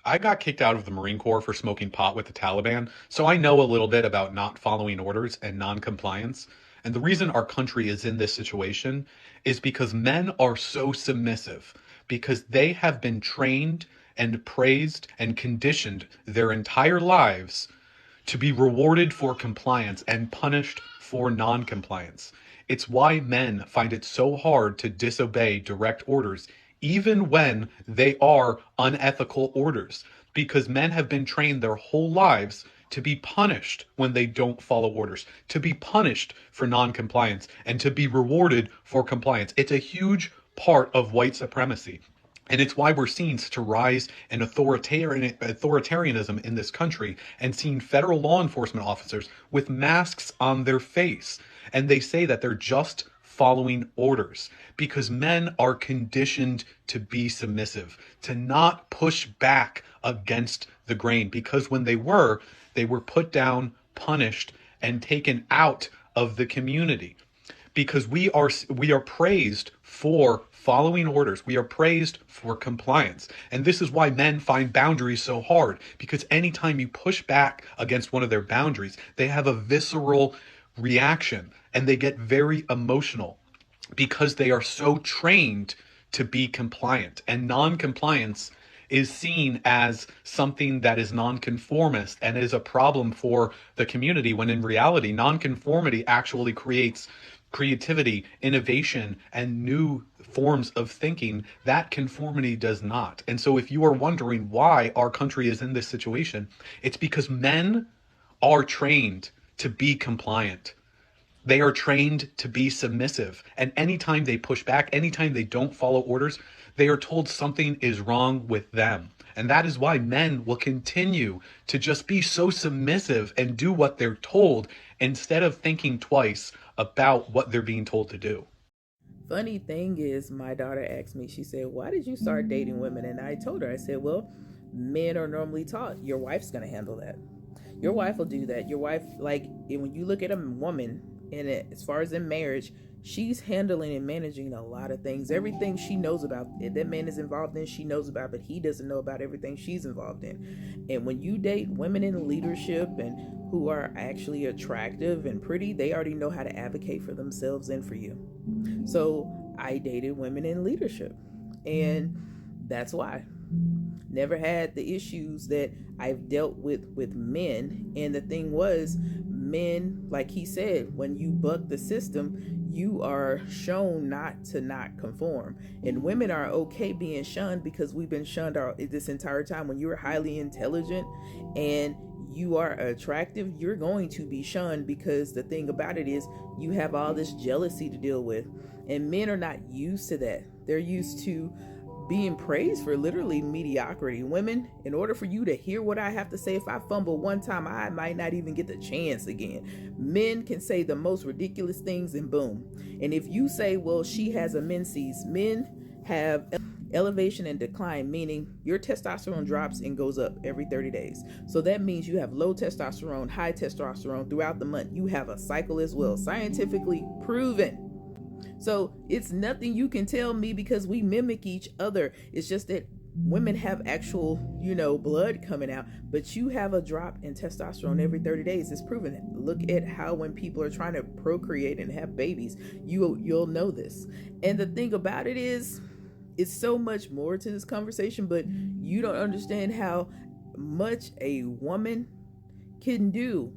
I got kicked out of the Marine Corps for smoking pot with the Taliban, so I know a little bit about not following orders and non-compliance. And the reason our country is in this situation is because men are so submissive, because they have been trained and praised and conditioned their entire lives to be rewarded for compliance and punished for non-compliance. It's why men find it so hard to disobey direct orders, even when they are unethical orders, because men have been trained their whole lives to be punished when they don't follow orders, to be punished for non-compliance, and to be rewarded for compliance. It's a huge part of white supremacy. And it's why we're seeing such a rise in authoritarianism in this country and seeing federal law enforcement officers with masks on their face. And they say that they're just following orders because men are conditioned to be submissive, to not push back against the grain. Because when they were put down, punished, and taken out of the community because we are praised for following orders. We are praised for compliance. And this is why men find boundaries so hard, because anytime you push back against one of their boundaries, they have a visceral reaction and they get very emotional because they are so trained to be compliant. And non-compliance is seen as something that is nonconformist and is a problem for the community, when in reality, nonconformity actually creates creativity, innovation, and new forms of thinking that conformity does not. And so if you are wondering why our country is in this situation, it's because men are trained to be compliant. They are trained to be submissive. And anytime they push back, anytime they don't follow orders, they are told something is wrong with them. And that is why men will continue to just be so submissive and do what they're told instead of thinking twice about what they're being told to do. Funny thing is, my daughter asked me, she said, "Why did you start dating women?" And I told her, I said, "Well, men are normally taught your wife's going to handle that. Your wife will do that. Your wife, like, when you look at a woman, in it, as far as in marriage, she's handling and managing a lot of things. Everything she knows about that man is involved in, she knows about, but he doesn't know about everything she's involved in. And when you date women in leadership and who are actually attractive and pretty, they already know how to advocate for themselves and for you. So I dated women in leadership, and that's why never had the issues that I've dealt with men. And the thing was, men, like he said, when you buck the system, you are shown not conform. And women are okay being shunned because we've been shunned this entire time. When you're highly intelligent and you are attractive, you're going to be shunned, because the thing about it is you have all this jealousy to deal with. And men are not used to that. They're used to being praised for literally mediocrity. Women, in order for you to hear what I have to say, if I fumble one time, I might not even get the chance again. Men can say the most ridiculous things and boom. And if you say, well, she has a menses, men have elevation and decline, meaning your testosterone drops and goes up every 30 days. So that means you have low testosterone, high testosterone throughout the month. You have a cycle as well, scientifically proven. So it's nothing you can tell me, because we mimic each other. It's just that women have actual, blood coming out, but you have a drop in testosterone every 30 days. It's proven. Look at how when people are trying to procreate and have babies, you'll know this. And the thing about it is, it's so much more to this conversation, but you don't understand how much a woman can do